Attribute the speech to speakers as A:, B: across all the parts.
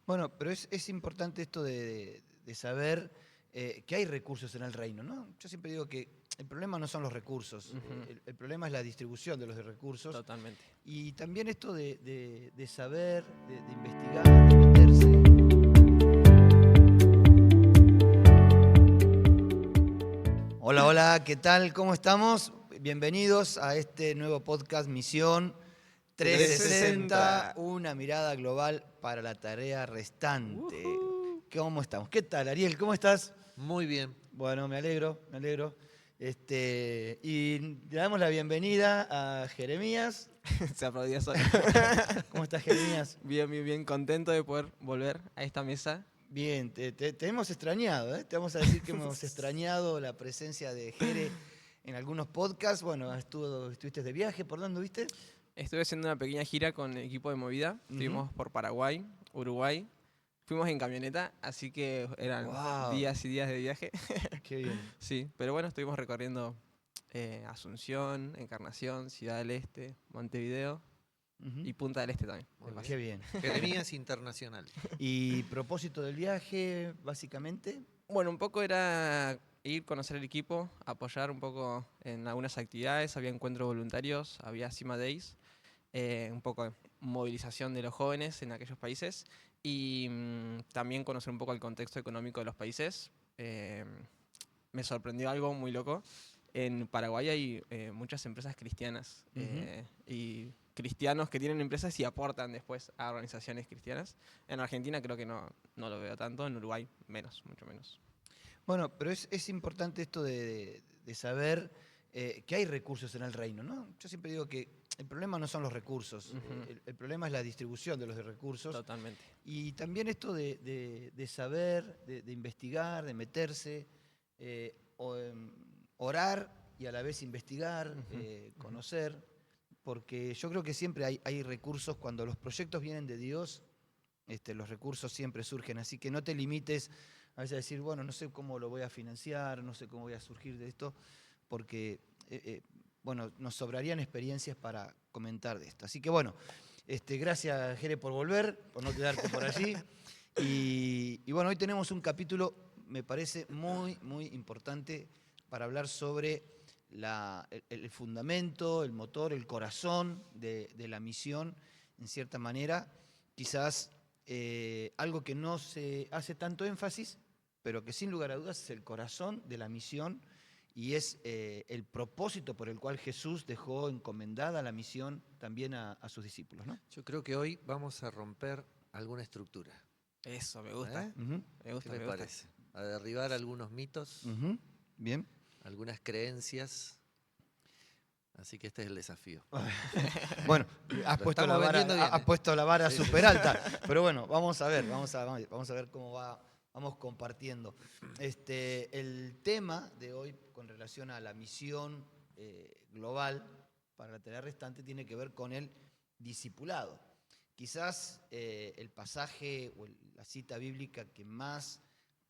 A: Bueno, pero es importante esto de saber que hay recursos en el reino, ¿no? Yo siempre digo que el problema no son los recursos,
B: Ujú.
A: el problema es la distribución de los recursos.
B: Totalmente.
A: Y también esto de saber, de investigar, de meterse. Hola, hola, ¿qué tal? ¿Cómo estamos? Bienvenidos a este nuevo podcast Misión 360,
B: 360.
A: una mirada global para la tarea restante.
B: Ujú.
A: ¿Cómo estamos? ¿Qué tal, Ariel? ¿Cómo estás?
C: Muy bien.
A: Bueno, me alegro, me alegro. Y le damos la bienvenida a Jeremías.
B: Se aplaudía solo.
A: ¿Cómo estás, Jeremías?
B: Bien, bien, bien. Contento de poder volver a esta mesa.
A: Bien, te hemos extrañado, ¿eh? Te vamos a decir que hemos extrañado la presencia de Jere en algunos podcasts. Bueno, estuviste de viaje, ¿por dónde viste?
B: Estuve haciendo una pequeña gira con el equipo de Movida. Estuvimos por Paraguay, Uruguay. Fuimos en camioneta, así que eran
A: Wow,
B: días y días de viaje.
A: qué bien.
B: Sí, pero bueno, estuvimos recorriendo Asunción, Encarnación, Ciudad del Este, Montevideo
A: Ujú.
B: y Punta del Este también.
C: Muy
B: de paso.
A: Qué bien.
C: Jeremías Internacional.
A: ¿Y propósito del viaje, básicamente?
B: Bueno, un poco era ir, conocer el equipo, apoyar un poco en algunas actividades, había encuentros voluntarios, había Cima Days, un poco de movilización de los jóvenes en aquellos países y también conocer un poco el contexto económico de los países. Me sorprendió algo muy loco. En Paraguay hay muchas empresas cristianas y cristianos que tienen empresas y aportan después a organizaciones cristianas. En Argentina creo que no lo veo tanto, en Uruguay menos, mucho menos.
A: Bueno, pero es importante esto de saber que hay recursos en el reino, ¿no? Yo siempre digo que el problema no son los recursos,
B: Ujú.
A: el problema es la distribución de los recursos.
B: Totalmente.
A: Y también esto de saber, de investigar, de meterse, orar y a la vez investigar,
B: Ujú, ujú.
A: conocer, porque yo creo que siempre hay recursos cuando los proyectos vienen de Dios. Los recursos siempre surgen, así que no te limites a veces a decir, bueno, no sé cómo lo voy a financiar, no sé cómo voy a surgir de esto, porque, bueno, nos sobrarían experiencias para comentar de esto. Así que, bueno, gracias, Jere, por volver, por no quedarte por allí. Y bueno, hoy tenemos un capítulo, me parece muy, muy importante para hablar sobre el fundamento, el motor, el corazón de la misión, en cierta manera. Quizás algo que no se hace tanto énfasis, pero que sin lugar a dudas es el corazón de la misión y es el propósito por el cual Jesús dejó encomendada la misión también a sus discípulos, ¿no?
C: Yo creo que hoy vamos a romper alguna estructura.
B: Eso, me gusta.
C: ¿Eh?
A: Ujú,
B: Me
C: ¿Qué
B: gusta,
C: le
B: me gusta.
C: parece? A derribar algunos mitos,
A: ujú, bien.
C: algunas creencias. Así que este es el desafío.
A: Bueno, has
C: Lo
A: puesto la
C: estamos
A: vara,
C: vendiendo bien,
A: has
C: ¿eh?
A: puesto la vara
C: Sí, sí,
A: súper
C: sí.
A: alta, pero bueno, vamos a ver, vamos a ver cómo vamos compartiendo. El tema de hoy con relación a la misión global para la tarea restante tiene que ver con el discipulado. Quizás el pasaje o la cita bíblica que más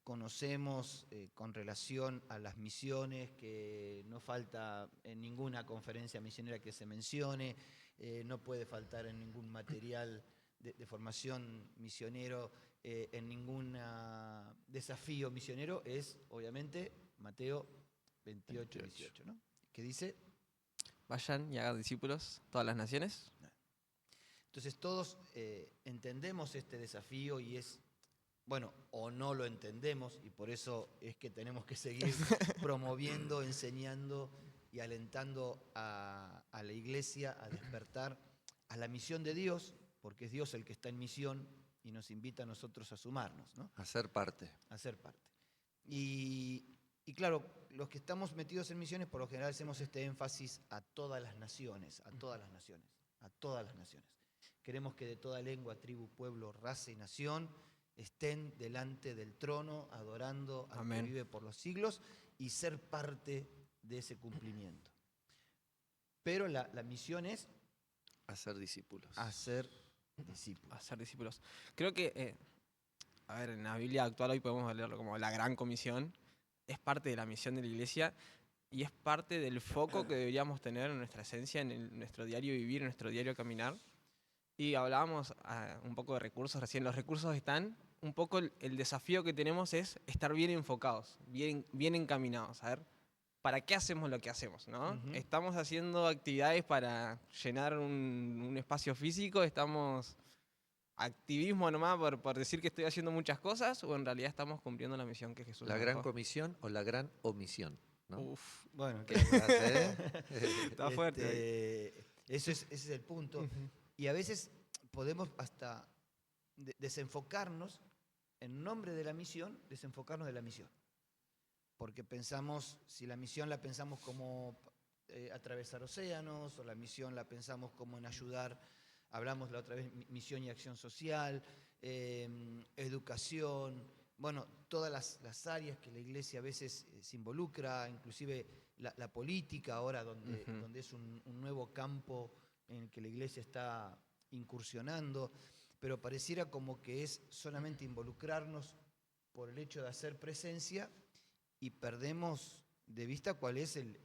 A: conocemos con relación a las misiones, que no falta en ninguna conferencia misionera que se mencione, no puede faltar en ningún material de formación misionero, en ningún desafío misionero, es obviamente Mateo 28, 18, ¿no? Que dice,
B: Vayan y hagan discípulos todas las naciones.
A: entonces todos entendemos este desafío y es, bueno, o no lo entendemos y por eso es que tenemos que seguir promoviendo, enseñando y alentando a la iglesia a despertar a la misión de Dios, porque es Dios el que está en misión y nos invita a nosotros a sumarnos, ¿no?
C: A ser parte.
A: A ser parte. Y claro, los que estamos metidos en misiones, por lo general hacemos este énfasis a todas las naciones, a todas las naciones, a todas las naciones. Queremos que de toda lengua, tribu, pueblo, raza y nación estén delante del trono, adorando al que
B: Amén.
A: vive por los siglos y ser parte de ese cumplimiento. Pero la misión es
C: A ser discípulos.
A: hacer discípulos.
B: Hacer discípulos. Creo que, a ver, en la Biblia actual hoy podemos leerlo como la gran comisión. Es parte de la misión de la iglesia y es parte del foco que deberíamos tener en nuestra esencia, en nuestro diario vivir, en nuestro diario caminar. Y hablábamos un poco de recursos recién. Los recursos están. Un poco el desafío que tenemos es estar bien enfocados, bien encaminados. A ver, ¿para qué hacemos lo que hacemos? ¿No?
A: Ujú.
B: ¿Estamos haciendo actividades para llenar un espacio físico? ¿Estamos activismo nomás por decir que estoy haciendo muchas cosas? ¿O en realidad estamos cumpliendo la misión que Jesús
C: La
B: nos
C: gran
B: dejó?
C: comisión o la gran omisión, ¿no?
B: Uf,
A: Bueno,
C: ¿Qué frase, eh?
B: está fuerte hoy.
A: ese es el punto.
B: Ujú.
A: Y a veces podemos hasta desenfocarnos, en nombre de la misión, desenfocarnos de la misión. Porque pensamos, si la misión la pensamos como atravesar océanos, o la misión la pensamos como en ayudar, hablamos la otra vez, misión y acción social, educación, bueno, todas las áreas que la iglesia a veces se involucra, inclusive la política ahora,
B: Ujú.
A: donde es un nuevo campo en el que la iglesia está incursionando, pero pareciera como que es solamente involucrarnos por el hecho de hacer presencia y perdemos de vista cuál es el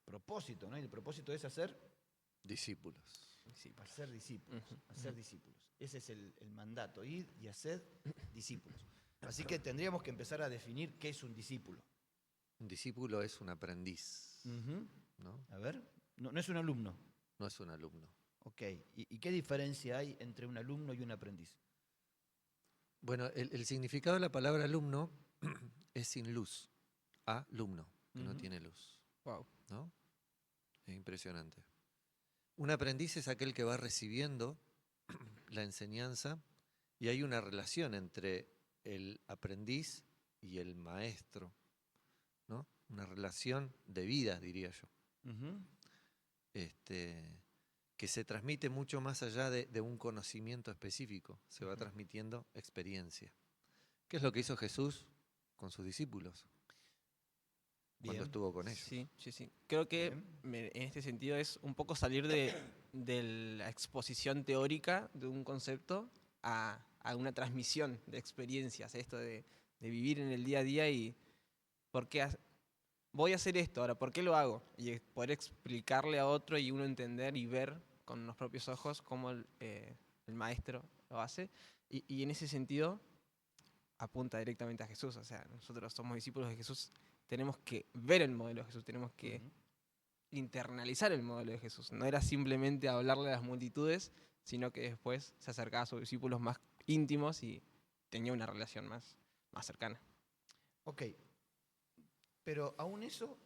A: propósito, ¿no? Y el propósito es
C: Discípulos.
A: hacer discípulos,
B: Ujú,
A: hacer
B: ujú.
A: discípulos. Ese es el mandato, ir y hacer discípulos. Así que tendríamos que empezar a definir qué es un discípulo.
C: Un discípulo es un aprendiz,
A: Ujú.
C: ¿no?
A: A ver, no es un alumno.
C: No es un alumno.
A: Ok, ¿y qué diferencia hay entre un alumno y un aprendiz?
C: Bueno, el significado de la palabra alumno es sin luz. Alumno, que no
A: Ujú.
C: tiene luz,
B: Wow.
C: ¿no? Es impresionante. Un aprendiz es aquel que va recibiendo la enseñanza y hay una relación entre el aprendiz y el maestro, ¿no? Una relación de vida, diría yo,
A: Ujú.
C: este, que se transmite mucho más allá de un conocimiento específico, se va
A: Ujú.
C: transmitiendo experiencia. ¿Qué es lo que hizo Jesús con sus discípulos cuando
A: Bien,
C: estuvo con ellos?
B: Sí, sí, sí. Creo que
A: bien.
B: en este sentido es un poco salir de la exposición teórica de un concepto a una transmisión de experiencias, esto de vivir en el día a día y por qué voy a hacer esto ahora, ¿por qué lo hago? Y poder explicarle a otro y uno entender y ver con los propios ojos cómo el maestro lo hace. Y en ese sentido apunta directamente a Jesús. O sea, nosotros somos discípulos de Jesús, tenemos que ver el modelo de Jesús, tenemos que
A: Ujú.
B: internalizar el modelo de Jesús. No era simplemente hablarle a las multitudes, sino que después se acercaba a sus discípulos más íntimos y tenía una relación más cercana.
A: Ok, pero aún eso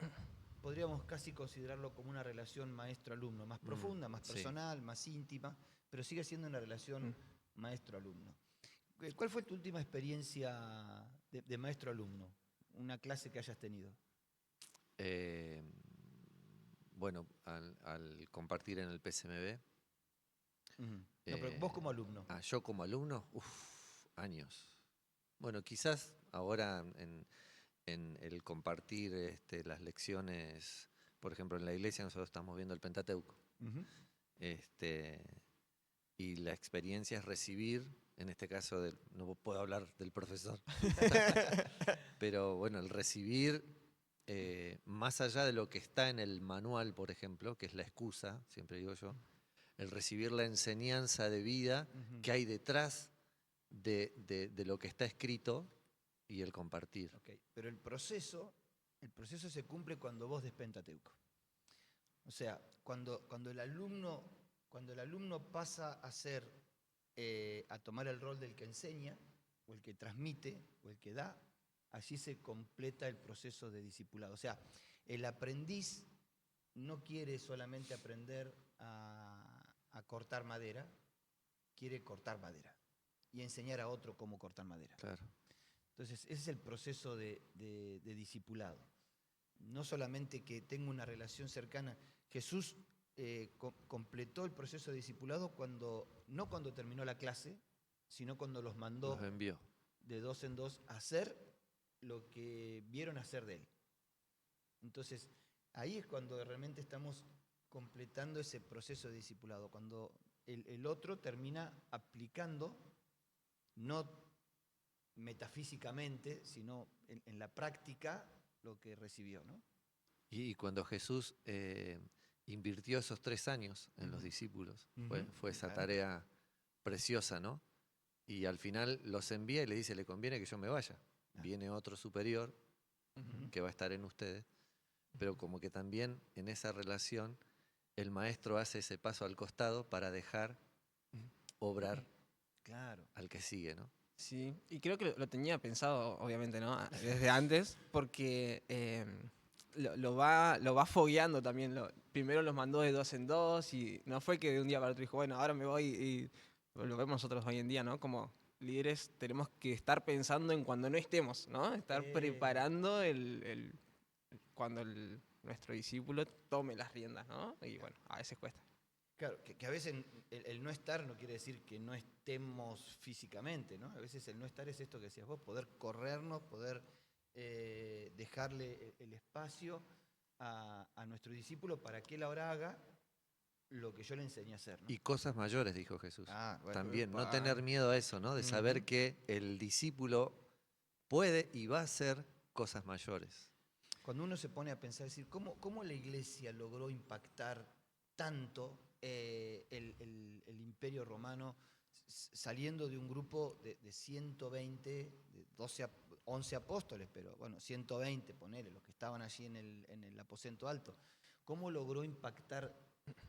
A: podríamos casi considerarlo como una relación maestro-alumno, más profunda, más
C: Sí.
A: personal, más íntima, pero sigue siendo una relación
B: Mm.
A: maestro-alumno. ¿Cuál fue tu última experiencia de maestro-alumno? Una clase que hayas tenido.
C: Eh, bueno, al compartir en el PSMB,
A: Ujú. No, pero vos como alumno.
C: yo como alumno, años. Bueno, quizás ahora en el compartir las lecciones, por ejemplo, en la iglesia nosotros estamos viendo el Pentateuco,
A: Ujú.
C: este, y la experiencia es recibir, en este caso no puedo hablar del profesor, pero bueno, el recibir más allá de lo que está en el manual, por ejemplo, que es la excusa, siempre digo yo, el recibir la enseñanza de vida
A: Ujú.
C: que hay detrás de lo que está escrito y el compartir.
A: Ok, pero el proceso se cumple cuando vos des Pentateuco. O sea, cuando el alumno pasa a ser, a tomar el rol del que enseña, o el que transmite, o el que da, allí se completa el proceso de discipulado. O sea, el aprendiz no quiere solamente aprender a cortar madera, quiere cortar madera y enseñar a otro cómo cortar madera.
C: Claro.
A: Entonces, ese es el proceso de discipulado. No solamente que tenga una relación cercana. Jesús completó el proceso de discipulado no cuando terminó la clase, sino cuando los
C: Los
A: mandó
C: envió.
A: de dos en dos a hacer lo que vieron hacer de él. Entonces, ahí es cuando realmente estamos completando ese proceso de discipulado, cuando el otro termina aplicando, no metafísicamente, sino en la práctica, lo que recibió, ¿no?
C: Y cuando Jesús invirtió esos 3 años en los
A: Ujú.
C: discípulos.
A: Ujú.
C: Fue esa
A: Claro.
C: tarea preciosa, ¿no? Y al final los envía y le dice, le conviene que yo me vaya.
A: Ah.
C: Viene otro superior
A: Ujú.
C: que va a estar en ustedes, pero como que también en esa relación el maestro hace ese paso al costado para dejar
A: Ujú.
C: obrar
A: Claro.
C: al que sigue, ¿no?
B: Sí, y creo que lo tenía pensado, obviamente, ¿no? Desde antes, porque lo va fogueando también. Primero los mandó de 2 en 2 y no fue que de un día para otro dijo, bueno, ahora me voy y lo vemos nosotros hoy en día, ¿no? Como líderes tenemos que estar pensando en cuando no estemos, ¿no? Estar preparando cuando nuestro discípulo tome las riendas, ¿no? Y bueno, a veces cuesta.
A: Claro, que a veces el no estar no quiere decir que no estemos físicamente, ¿no? A veces el no estar es esto que decías vos, poder corrernos, poder dejarle el espacio a nuestro discípulo para que él ahora haga lo que yo le enseñé a hacer, ¿no?
C: Y cosas mayores, dijo Jesús.
A: Ah, bueno.
C: También, no
B: Epa.
C: tener miedo a eso, ¿no? De saber
A: Ujú.
C: que el discípulo puede y va a hacer cosas mayores.
A: Cuando uno se pone a pensar, decir, ¿cómo la iglesia logró impactar tanto el imperio romano saliendo de un grupo de 120, de 11 apóstoles, pero bueno, 120, ponele, los que estaban allí en el aposento alto? ¿Cómo logró impactar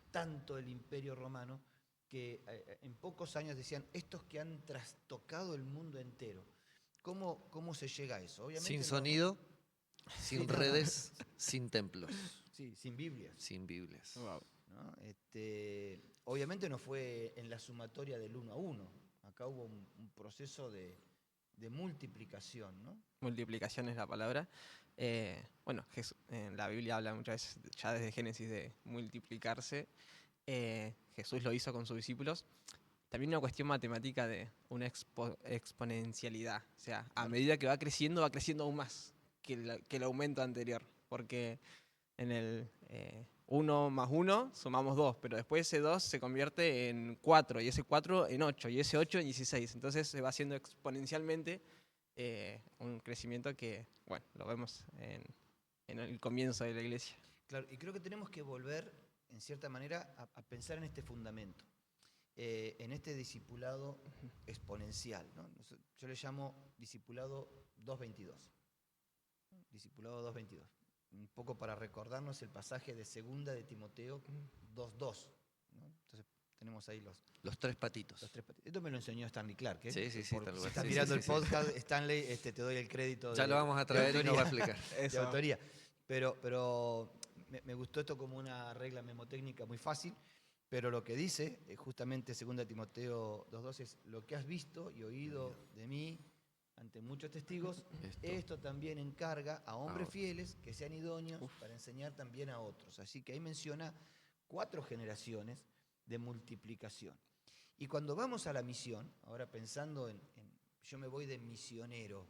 A: tanto el imperio romano que en pocos años decían, estos que han trastocado el mundo entero? ¿Cómo se llega a eso?
C: Sin
A: Obviamente
C: sonido, sin
A: no, no.
C: redes, sin templos,
A: Sí, sin Biblias.
C: sin Biblias.
B: Wow.
A: ¿No? Obviamente no fue en la sumatoria del 1 a 1. Acá hubo un proceso de multiplicación, ¿no?
B: Multiplicación es la palabra. Bueno, en la Biblia habla muchas veces, ya desde Génesis, de multiplicarse. Jesús lo hizo con sus discípulos. También una cuestión matemática de una exponencialidad. O sea, a medida que va creciendo aún más que el aumento anterior. Porque en el 1 más 1 sumamos 2, pero después ese 2 se convierte en 4, y ese 4 en 8, y ese 8 en 16. Entonces se va haciendo exponencialmente un crecimiento que, bueno, lo vemos en el comienzo de la iglesia.
A: Claro, y creo que tenemos que volver, en cierta manera, a pensar en este fundamento, en este discipulado exponencial, ¿no? Yo le llamo discipulado 2.22. Discipulado 2.22. Un poco para recordarnos el pasaje de segunda de Timoteo 2.2, ¿no? Entonces tenemos ahí
C: Los 3 patitos.
A: los tres patitos. Esto me lo enseñó Stanley Clark, ¿eh?
C: Sí, sí, sí, tal
A: Si
C: cual.
A: estás
C: Sí,
A: mirando
C: sí,
A: el
C: sí, sí.
A: podcast, Stanley, te doy el crédito
C: Ya
A: de,
C: lo vamos a
A: de
C: traer y nos va a
A: autoría.
C: explicar.
A: De autoría. Pero me gustó esto como una regla memotécnica muy fácil, pero lo que dice, justamente 2 Timoteo 2.2, es lo que has visto y oído de mí ante muchos testigos, esto también encarga a hombres fieles que sean idóneos para enseñar también a otros. Así que ahí menciona 4 generaciones de multiplicación. Y cuando vamos a la misión, ahora pensando yo me voy de misionero,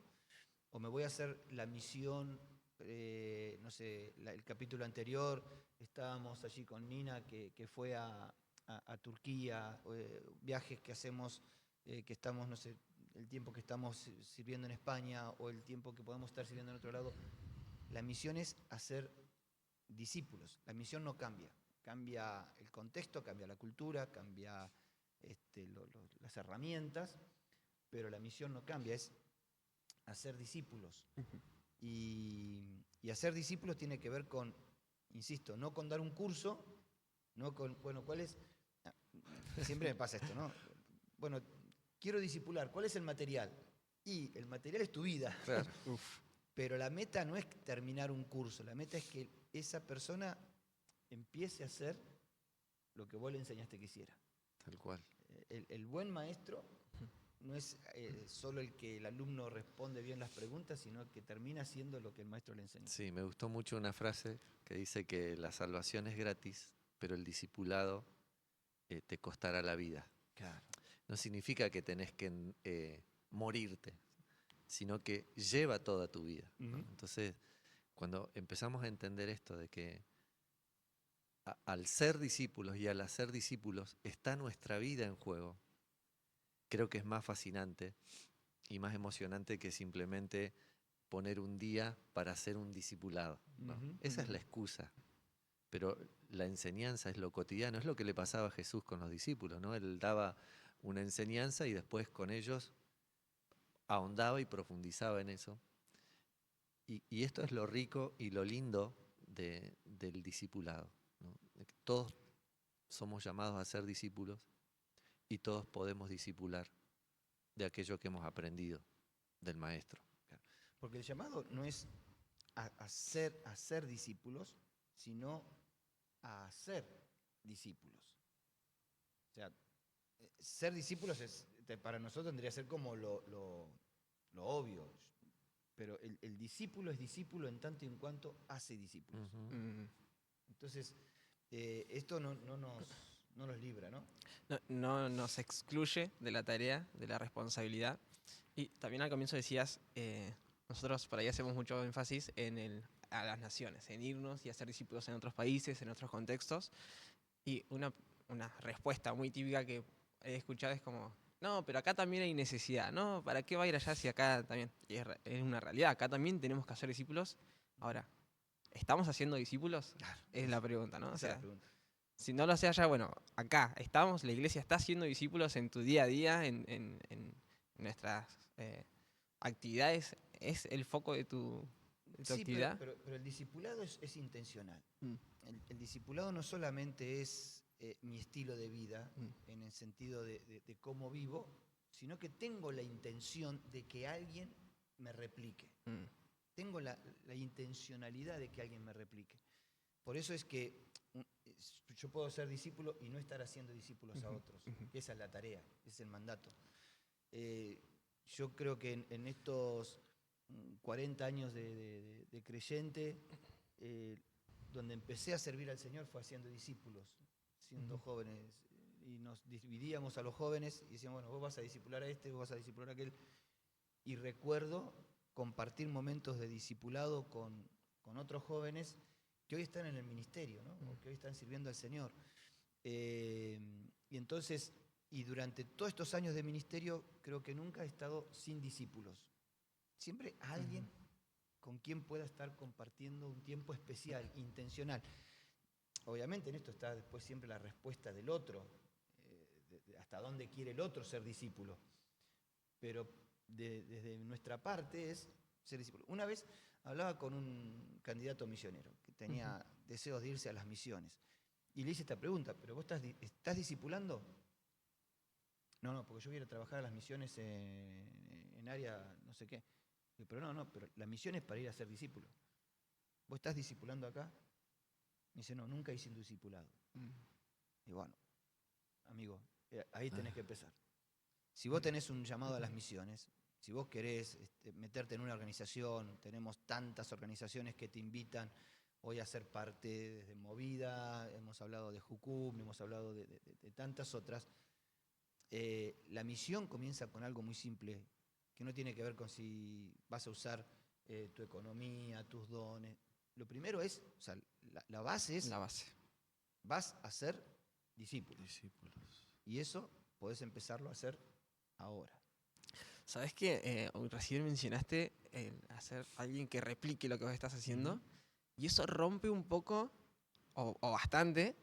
A: o me voy a hacer la misión, no sé, el capítulo anterior, estábamos allí con Nina, que fue a Turquía, viajes que hacemos, que estamos, no sé, el tiempo que estamos sirviendo en España o el tiempo que podemos estar sirviendo en otro lado. La misión es hacer discípulos. La misión no cambia. Cambia el contexto, cambia la cultura, cambia las herramientas, pero la misión no cambia, es hacer discípulos. Y hacer discípulos tiene que ver con, insisto, no con dar un curso, no con, bueno, ¿cuál es? Siempre me pasa esto, ¿no? Bueno, quiero discipular, ¿cuál es el material? Y el material es tu vida.
C: Claro.
A: Pero la meta no es terminar un curso, la meta es que esa persona empiece a hacer lo que vos le enseñaste que hiciera.
C: Tal cual.
A: El buen maestro no es solo el que el alumno responde bien las preguntas, sino que termina haciendo lo que el maestro le enseñó.
C: Sí, me gustó mucho una frase que dice que la salvación es gratis, pero el discipulado te costará la vida.
A: Claro.
C: No significa que tenés que morirte, sino que lleva toda tu vida, ¿no? Entonces, cuando empezamos a entender esto de que al ser discípulos y al hacer discípulos está nuestra vida en juego, creo que es más fascinante y más emocionante que simplemente poner un día para hacer un discipulado, ¿no? Esa es la excusa. pero la enseñanza es lo cotidiano, es lo que le pasaba a Jesús con los discípulos, ¿no? Él daba una enseñanza y después con ellos ahondaba y profundizaba en eso. Y esto es lo rico y lo lindo del discipulado, ¿no? De que todos somos llamados a ser discípulos y todos podemos discipular de aquello que hemos aprendido del maestro.
A: Claro. Porque el llamado no es a ser discípulos, sino a hacer discípulos. O sea, ser discípulos para nosotros tendría que ser como lo obvio. Pero el discípulo es discípulo en tanto y en cuanto hace discípulos.
C: Ujú.
A: Entonces, esto no nos libra, ¿no?
B: No nos excluye de la tarea, de la responsabilidad. Y también al comienzo decías, nosotros por ahí hacemos mucho énfasis a las naciones, en irnos y hacer discípulos en otros países, en otros contextos. Y una respuesta muy típica que he escuchado es como, no, pero acá también hay necesidad, ¿no? ¿Para qué va a ir allá si acá también? Y es una realidad, acá también tenemos que hacer discípulos. Ahora, ¿estamos haciendo discípulos?
A: Claro.
B: Es la pregunta, ¿no? O
A: Esa es la
B: sea,
A: pregunta.
B: si no lo hace allá, bueno, acá estamos, la iglesia está haciendo discípulos en tu día a día, en nuestras actividades. ¿Es el foco de tu
A: Sí,
B: actividad?
A: pero el discipulado es intencional.
B: Mm,
A: El discipulado no solamente es mi estilo de vida,
B: mm,
A: en el sentido de cómo vivo, sino que tengo la intención de que alguien me replique.
B: mm,
A: Tengo la intencionalidad de que alguien me replique. Por eso es que yo puedo ser discípulo y no estar haciendo discípulos a
B: ujú,
A: otros.
B: ujú.
A: Esa es la tarea, ese es el mandato. Yo creo que en estos 40 años de creyente, donde empecé a servir al Señor fue haciendo discípulos, siendo
B: Ujú.
A: jóvenes. Y nos dividíamos a los jóvenes y decíamos, bueno, vos vas a discipular a este, vos vas a discipular a aquel. Y recuerdo compartir momentos de discipulado con otros jóvenes que hoy están en el ministerio, ¿no? O que hoy están sirviendo al Señor. Y entonces, y durante todos estos años de ministerio, creo que nunca he estado sin discípulos. Siempre alguien con quien pueda estar compartiendo un tiempo especial, intencional. Obviamente en esto está después siempre la respuesta del otro, hasta dónde quiere el otro ser discípulo. Pero desde nuestra parte es ser discípulo. Una vez hablaba con un candidato misionero que tenía deseos de irse a las misiones. Y le hice esta pregunta, ¿pero vos estás discipulando? No, porque yo voy a ir a trabajar a las misiones en área no sé qué. Digo, pero pero la misión es para ir a ser discípulo. ¿Vos estás discipulando acá? Me dice, no, nunca hice un discipulado.
B: Mm.
A: Y bueno, amigo, ahí tenés que empezar. Si vos tenés un llamado a las misiones, si vos querés meterte en una organización, tenemos tantas organizaciones que te invitan hoy a ser parte de Movida, hemos hablado de Jucum, hemos hablado de tantas otras. La misión comienza con algo muy simple, que no tiene que ver con si vas a usar tu economía, tus dones. Lo primero es, o sea, la base es,
B: La base.
A: vas a ser discípulo.
C: Discípulos.
A: Y eso podés empezarlo a hacer ahora.
B: ¿Sabes qué? Recién mencionaste hacer alguien que replique lo que vos estás haciendo. Y eso rompe un poco, o bastante,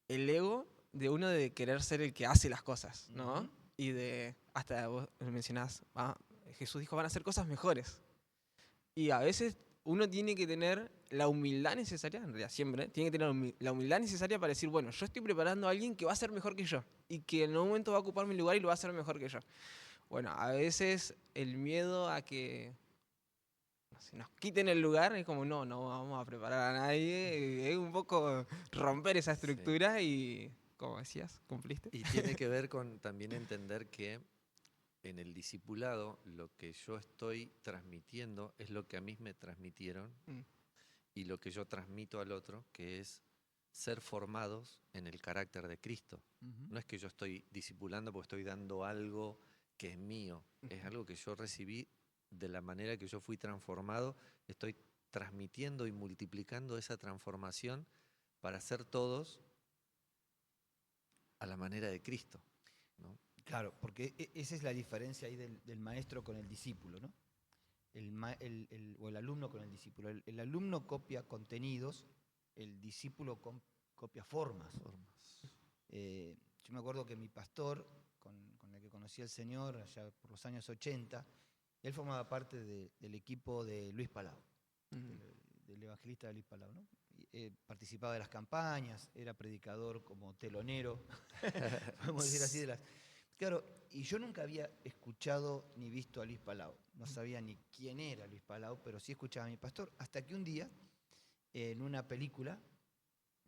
B: el ego de uno de querer ser el que hace las cosas, ¿no?
A: Ujú.
B: Y hasta vos mencionás, Jesús dijo, van a hacer cosas mejores. Y a veces uno tiene que tener la humildad necesaria, en realidad siempre, tiene que tener la humildad necesaria para decir, bueno, yo estoy preparando a alguien que va a ser mejor que yo. Y que en un momento va a ocupar mi lugar y lo va a hacer mejor que yo. Bueno, a veces el miedo a que si nos quiten el lugar es como, no vamos a preparar a nadie. Es un poco romper esa
C: Sí.
B: estructura y, como decías, cumpliste.
C: Y tiene que ver con también entender que en el discipulado lo que yo estoy transmitiendo es lo que a mí me transmitieron
B: Mm,
C: y lo que yo transmito al otro, que es ser formados en el carácter de Cristo. No es que yo estoy discipulando porque estoy dando algo que es mío, es
B: ujú.
C: algo que yo recibí de la manera que yo fui transformado, estoy transmitiendo y multiplicando esa transformación para ser todos a la manera de Cristo, ¿no?
A: Claro, porque esa es la diferencia ahí del maestro con el discípulo, ¿no? O el alumno con el discípulo. El alumno copia contenidos, el discípulo copia formas. Yo me acuerdo que mi pastor, con el que conocí al Señor allá por los años 80, él formaba parte del equipo de Luis Palau, del evangelista de Luis Palau, ¿no? Participaba de las campañas, era predicador como telonero, podemos decir así. Claro, y yo nunca había escuchado ni visto a Luis Palau, no sabía ni quién era Luis Palau, pero sí escuchaba a mi pastor, hasta que un día, en una película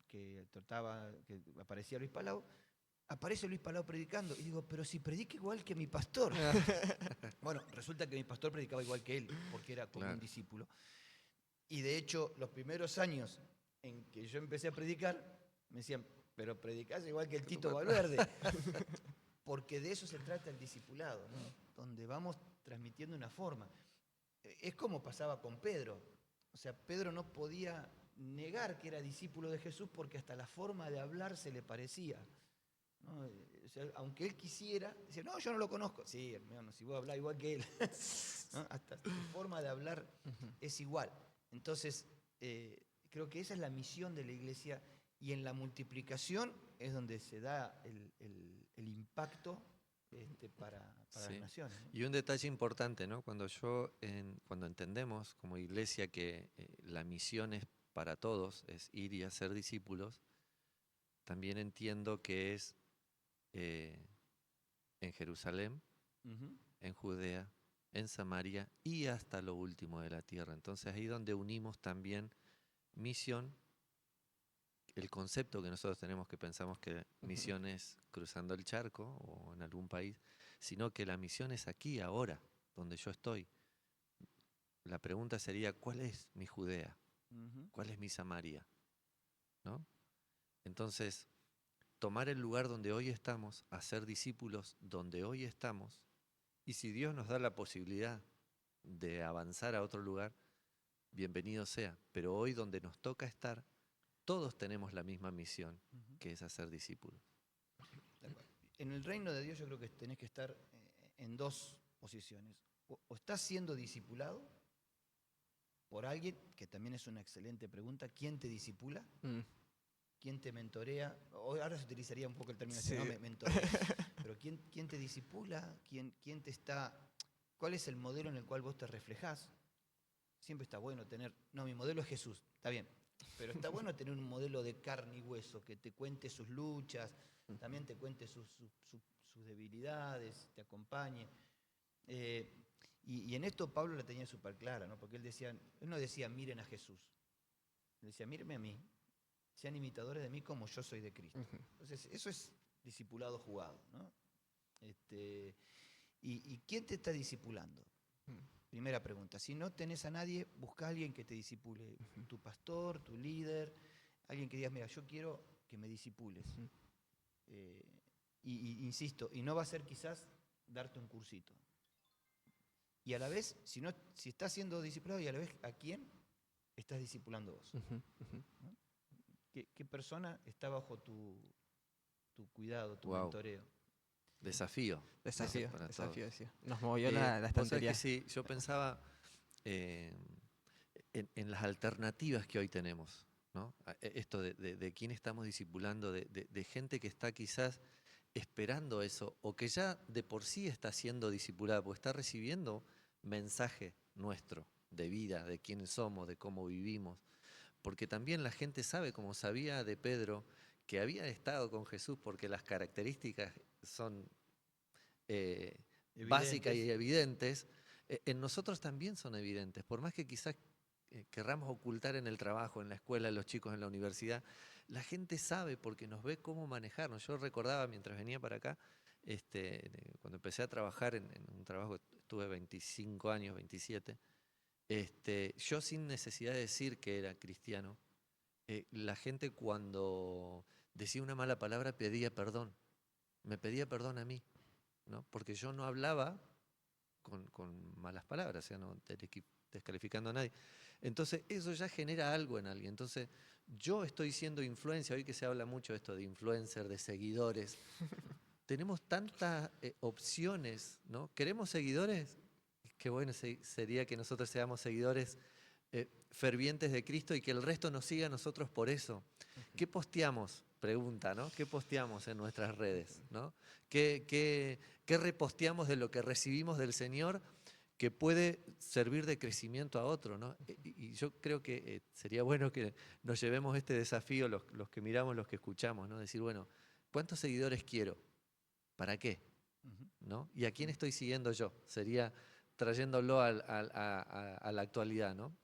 A: que aparecía Luis Palau, aparece Luis Palau predicando, y digo, pero si predica igual que mi pastor. Bueno, resulta que mi pastor predicaba igual que él, porque era como un discípulo. Y de hecho, los primeros años en que yo empecé a predicar, me decían, pero predicás igual que el Tito Valverde. Porque de eso se trata el discipulado, ¿no? Donde vamos transmitiendo una forma. Es como pasaba con Pedro. O sea, Pedro no podía negar que era discípulo de Jesús porque hasta la forma de hablar se le parecía, ¿no? O sea, aunque él quisiera, decía, no, yo no lo conozco. Sí, hermano, si vos hablás igual que él, ¿no? Hasta tu forma de hablar es igual. Entonces, creo que esa es la misión de la iglesia, y en la multiplicación es donde se da el impacto para
C: Sí.
A: las naciones, ¿no?
C: Y un detalle importante, ¿no? Cuando entendemos como iglesia que la misión es para todos, es ir y hacer discípulos, también entiendo que es en Jerusalén, en Judea, en Samaria y hasta lo último de la tierra. Entonces ahí donde unimos también misión, el concepto que nosotros tenemos, que pensamos que misión es cruzando el charco o en algún país, sino que la misión es aquí, ahora, donde yo estoy. La pregunta sería, ¿cuál es mi Judea? ¿Cuál es mi Samaria? ¿No? Entonces, tomar el lugar donde hoy estamos, hacer discípulos donde hoy estamos, y si Dios nos da la posibilidad de avanzar a otro lugar, bienvenido sea. Pero hoy donde nos toca estar, todos tenemos la misma misión, que es hacer discípulos.
A: En el reino de Dios yo creo que tenés que estar en dos posiciones. O estás siendo discipulado por alguien, que también es una excelente pregunta. ¿Quién te discipula? ¿Quién te mentorea? Ahora se utilizaría un poco el término,
B: Sí.
A: ¿no? Mentorea. Pero ¿quién te discipula? ¿Quién te está...? ¿Cuál es el modelo en el cual vos te reflejás? Siempre está bueno tener... No, mi modelo es Jesús, está bien. Pero está bueno tener un modelo de carne y hueso, que te cuente sus luchas, también te cuente sus debilidades, te acompañe. Y en esto Pablo la tenía súper clara, ¿no? Porque él no decía, miren a Jesús. Él decía, mírenme a mí, sean imitadores de mí como yo soy de Cristo. Entonces, eso es discipulado jugado, ¿no? ¿Y quién te está discipulando? Primera pregunta. Si no tenés a nadie, busca a alguien que te discipule. Tu pastor, tu líder, alguien que digas, mira, yo quiero que me discipules. Insisto, y no va a ser quizás darte un cursito. Y a la vez, si estás siendo discipulado, y a la vez, ¿a quién estás discipulando vos? ¿No? ¿Qué persona está bajo tu cuidado, tu mentoreo?
C: Desafío.
B: Desafío,
C: Todos.
B: sí. Nos movió la
C: Vos sabés
B: estantería.
C: que sí, yo pensaba en las alternativas que hoy tenemos, ¿no? Esto de quién estamos discipulando, de gente que está quizás esperando eso, o que ya de por sí está siendo discipulada, porque está recibiendo mensaje nuestro de vida, de quiénes somos, de cómo vivimos. Porque también la gente sabe, como sabía de Pedro, que había estado con Jesús, porque las características son básicas y evidentes. En nosotros también son evidentes, por más que quizás querramos ocultar en el trabajo, en la escuela, los chicos en la universidad, la gente sabe porque nos ve cómo manejarnos. Yo recordaba mientras venía para acá, cuando empecé a trabajar en un trabajo, estuve 25 años, 27, yo sin necesidad de decir que era cristiano, la gente cuando decía una mala palabra pedía perdón, me pedía perdón a mí, ¿no? Porque yo no hablaba con malas palabras, o sea, no descalificando a nadie. Entonces eso ya genera algo en alguien. Entonces yo estoy siendo influencia, hoy que se habla mucho de esto de influencer, de seguidores, tenemos tantas opciones, ¿no? ¿Queremos seguidores? Qué bueno sería que nosotros seamos seguidores fervientes de Cristo y que el resto nos siga a nosotros por eso. ¿Qué posteamos? Pregunta, ¿no? ¿Qué posteamos en nuestras redes? ¿No? ¿Qué reposteamos de lo que recibimos del Señor que puede servir de crecimiento a otro, ¿no? Y yo creo que sería bueno que nos llevemos este desafío, los que miramos, los que escuchamos, ¿no? Decir, bueno, ¿cuántos seguidores quiero? ¿Para qué? ¿No? ¿Y a quién estoy siguiendo yo? Sería trayéndolo a la actualidad, ¿no?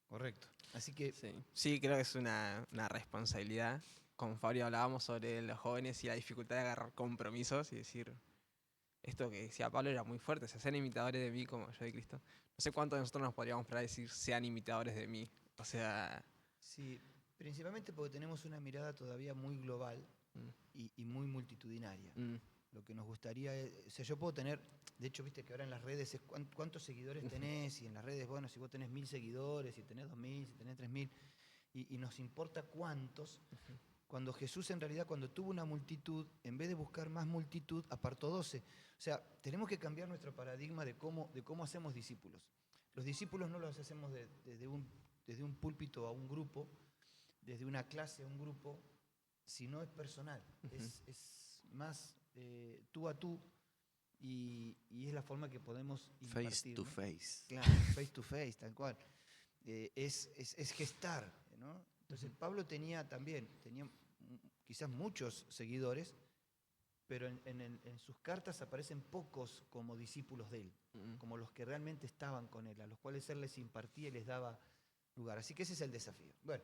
A: Correcto. Así que
B: Sí, creo que es una responsabilidad. Con Fabio hablábamos sobre los jóvenes y la dificultad de agarrar compromisos y decir, esto que decía Pablo era muy fuerte, se hacen imitadores de mí como yo de Cristo. No sé cuántos de nosotros nos podríamos parar a decir, sean imitadores de mí. O sea...
A: sí, principalmente porque tenemos una mirada todavía muy global y muy multitudinaria. Lo que nos gustaría es, o sea, yo puedo tener, de hecho, viste que ahora en las redes es cuántos seguidores tenés, y en las redes, bueno, si vos tenés 1000 seguidores, si tenés 2000, si tenés 3000, y nos importa cuántos, cuando Jesús en realidad, cuando tuvo una multitud, en vez de buscar más multitud, apartó 12. O sea, tenemos que cambiar nuestro paradigma de cómo hacemos discípulos. Los discípulos no los hacemos desde un púlpito a un grupo, desde una clase a un grupo, sino es personal, es más tú a tú, y es la forma que podemos impartir,
C: Face to
A: ¿no?
C: face.
A: Claro, face to face, tal cual. Es gestar, ¿no? Entonces Pablo tenía quizás muchos seguidores, pero en sus cartas aparecen pocos como discípulos de él, como los que realmente estaban con él, a los cuales él les impartía y les daba lugar. Así que ese es el desafío. Bueno,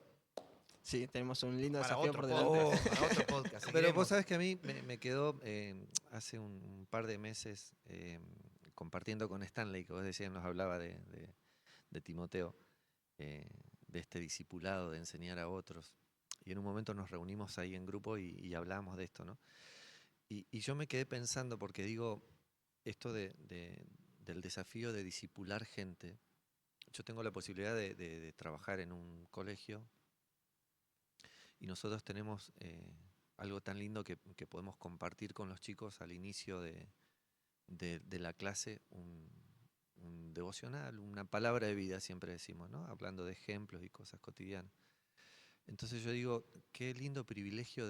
B: Sí, tenemos un lindo
A: para
B: desafío
A: otro
B: por delante.
A: podcast, para otro podcast.
C: Pero
A: seguiremos.
C: vos sabés que a mí me quedó hace un par de meses compartiendo con Stanley, que vos decías, nos hablaba de Timoteo, de este discipulado, de enseñar a otros. Y en un momento nos reunimos ahí en grupo y hablábamos de esto, ¿no? Y yo me quedé pensando, porque digo, esto del desafío de discipular gente. Yo tengo la posibilidad de trabajar en un colegio y nosotros tenemos algo tan lindo que podemos compartir con los chicos al inicio de la clase, un devocional, una palabra de vida, siempre decimos, ¿no? Hablando de ejemplos y cosas cotidianas. Entonces yo digo, qué lindo privilegio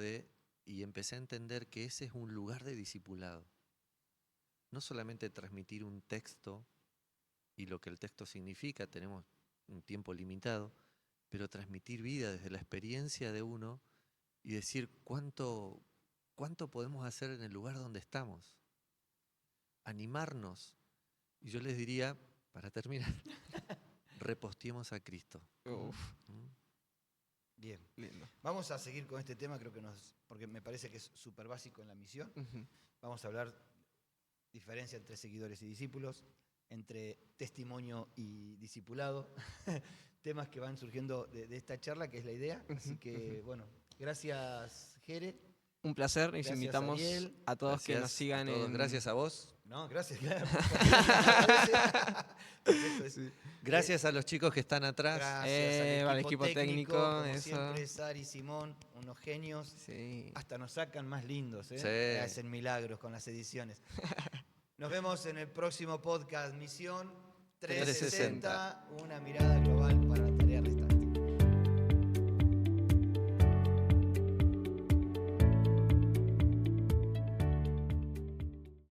C: y empecé a entender que ese es un lugar de discipulado. No solamente transmitir un texto y lo que el texto significa, tenemos un tiempo limitado, pero transmitir vida desde la experiencia de uno y decir cuánto podemos hacer en el lugar donde estamos. Animarnos. Y yo les diría, para terminar, reposteemos a Cristo.
B: Uf,
A: Bien.
B: lindo.
A: Vamos a seguir con este tema, porque me parece que es súper básico en la misión. Vamos a hablar diferencia entre seguidores y discípulos, entre testimonio y discipulado, temas que van surgiendo de esta charla, que es la idea. Así que, bueno, gracias, Jere.
B: Un placer y
A: Gracias,
B: invitamos
A: Ariel.
B: a todos que nos
C: Gracias
B: sigan
C: a todos.
B: en...
C: Gracias a vos.
A: No, gracias.
C: Gracias a los chicos que están atrás.
A: Gracias
B: al equipo técnico,
A: como
B: eso.
A: siempre, Sari y Simón, unos genios.
B: Sí.
A: Hasta nos sacan más lindos, ¿eh?
C: Sí.
A: Hacen milagros con las ediciones. Nos vemos en el próximo podcast, Misión 360, una mirada global.